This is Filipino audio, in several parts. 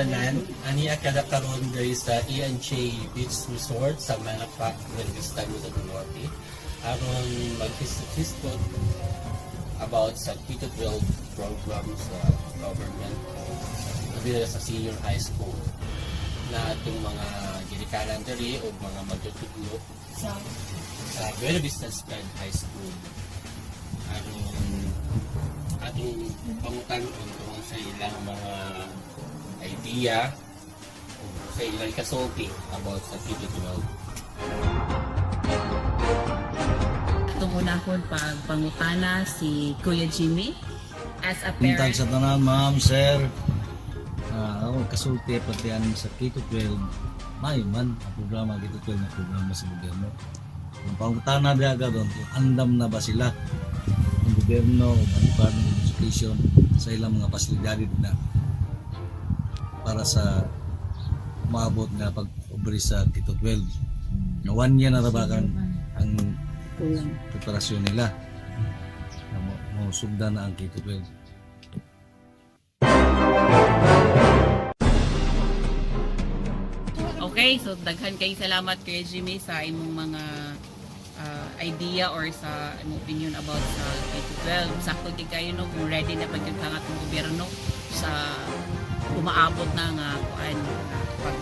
tanan. Ani kada karon diri sa E&J Beach Resort sa Manapac, Vista del Norte. Aron mag-histot about sa K-12 program sa government diri sa senior high school na itong mga ginikanan diri o mga magtutudlo sa Buena Vista High School. Ating pangutan tungkol sa ilang mga idea o sa ilang kasulti about sa K-12. Itong unahon pangutana si Kuya Jimmy as a Pintag parent. sa tanan, ma'am, sir. Ako kasulti pati aning sa K-12. May man ang programa K-12 na programa sa gobyerno. Ang pangutana diaga doon, kung andam na ba sila ng gobyerno o ang Department of Education sa ilang mga pasilidad na para sa maabot nga pag-ubri sa K-12. Na 1 year na rabakan ang Kulang. preparasyon nila na mausugdan na ang K-12. Okay, so daghan kay salamat Kuya Jimmy sa imong mga idea or sa imong opinion about sa K-12. Sakto di kayo no kung ready na pag ang atong gobyerno sa umaabot na nga kuan pag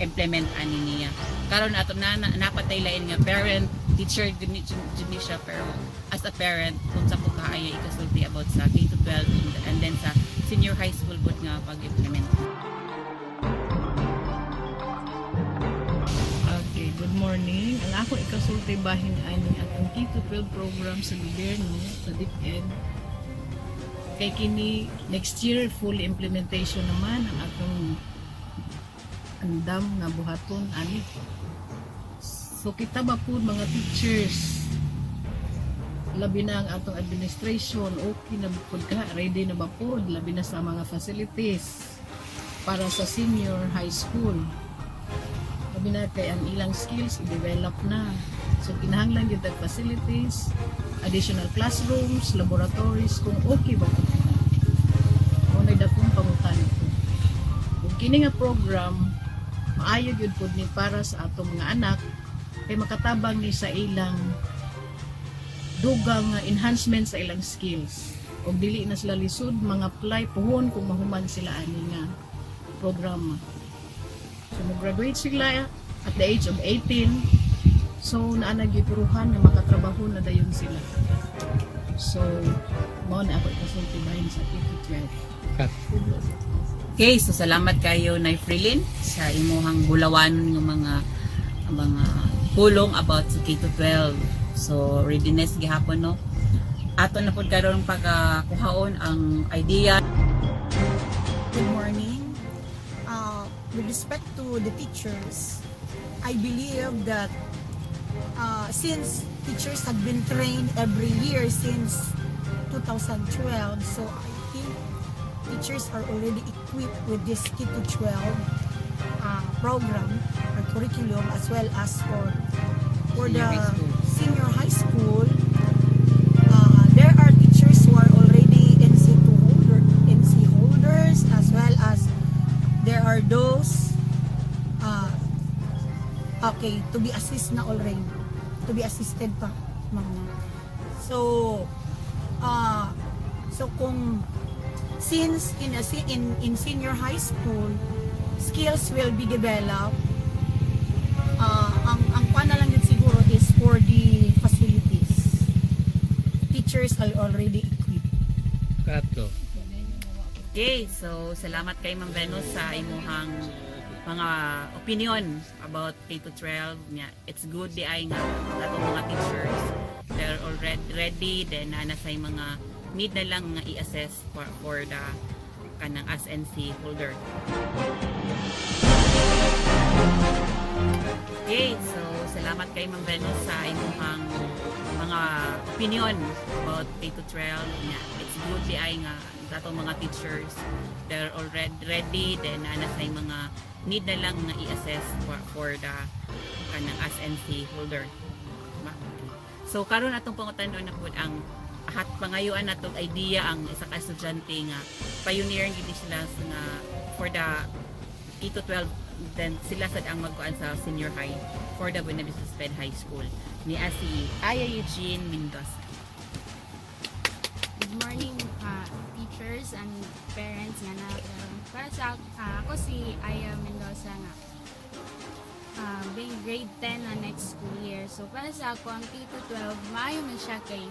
implement ani niya. Karon ato na napatay lain nga parent teacher gani siya, pero as a parent kung sa ko kaaya ikasulti about sa K-12 and then sa senior high school bud nga pag-implement. Okay, good morning. Ang ako ikasulti bahin ani atong K-12 program sa gobyerno sa DepEd. Kay kini next year full implementation naman ang atong andam nga buhaton ani. So kita ba po mga teachers, labi na ang atong administration, okay na po ka, ready na ba po, labi na sa mga facilities para sa senior high school. Labi na kay ang ilang skills i-develop na. So kinahanglan yung facilities, additional classrooms, laboratories, kung okay ba po. Kung may dakong pangutan po. Kung kini nga program, maayo yun po ni para sa atong mga anak, kay makatabang ni sa ilang dugang enhancement sa ilang skills. O dili na sila lisod, mga apply puhon kung mahuman sila ani nga programa. So mag-graduate sila at the age of 18. So naanagipuruhan na makatrabaho na dayon sila. So mao na ako ikasulti bahin sa K-12. Okay, so salamat kayo Nay Frilin sa imuhang bulawan ng mga pulong about sa K-12. So readiness gihapon no. Ato na pud karon pagkuhaon ang idea. Good morning. With respect to the teachers, I believe that since teachers have been trained every year since 2012, so I think teachers are already equipped with this K-12 program or curriculum, as well as for the senior high school. There are teachers who are already NC holders, as well as there are those to be assist na already, to be assisted pa mga. So kung since in senior high school skills will be developed, ang na lang yun siguro is for the facilities. Teachers are already equipped. Kato. Okay, so salamat kay Ma'am Venus sa imuhang mga opinion about K-12 niya. It's good di ay nga atong mga teachers they're already ready, then nasay mga need na lang nga i-assess for the kanang SNC holder. Okay, so salamat kay Ma'am Venus sa imuhang mga opinion about K-12 niya. It's good di ay nga atong mga teachers they're already ready, then nasay mga need na lang nga i-assess for the kanang SNC holder. So karon atong pangutanon na pud ang ahat pangayuan natong idea ang isa ka estudyante nga pioneer gid sila nga for the K-12, then sila sad ang magkuan sa senior high for the Buena Vista Sped High School ni si Aya Eugene Mendoza. Good morning, teachers and parents nga na. Para sa ako si Aya Mendoza nga. Being grade 10 na next school year. So para sa ako, ang K-12, maayo man siya kay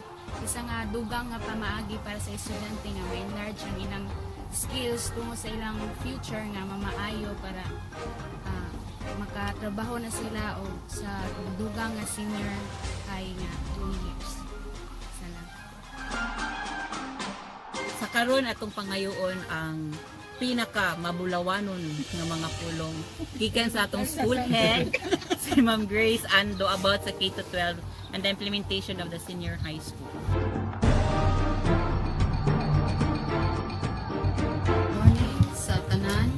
isa nga dugang nga pamaagi para sa estudyante nga ma-enlarge ang ilang skills tungo sa ilang future nga mamaayo para makatrabaho na sila o sa dugang nga senior high nga 2 years. Salamat. Sa karon atong pangayoon ang pinaka mabulawanon nga mga pulong gikan sa atong school head si Ma'am Grace Ando about sa K-12 and the implementation of the senior high school. Morning sa tanan,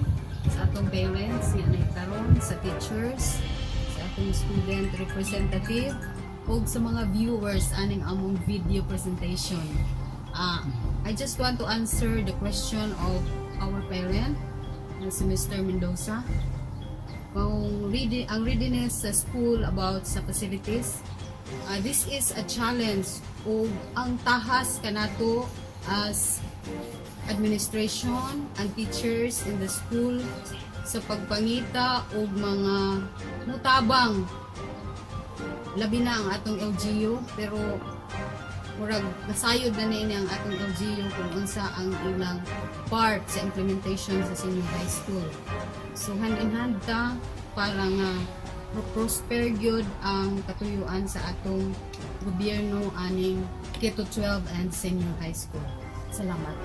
sa atong parents, yan ay karon, sa teachers, sa atong student representative, ug sa mga viewers aning among video presentation. I just want to answer the question of our parent, si Mr. Mendoza. Kung ang readiness sa school about sa facilities, this is a challenge o ang tahas kanato as administration and teachers in the school sa pagpangita og mga mutabang labi na ang atong LGU, pero murag nasayod na niini ang atong LGU kung unsa ang ilang part sa implementation sa senior high school. So hand in hand ta para nga prosper gyud ang katuyuan sa atong gobyerno aning K-12 and senior high school. Salamat.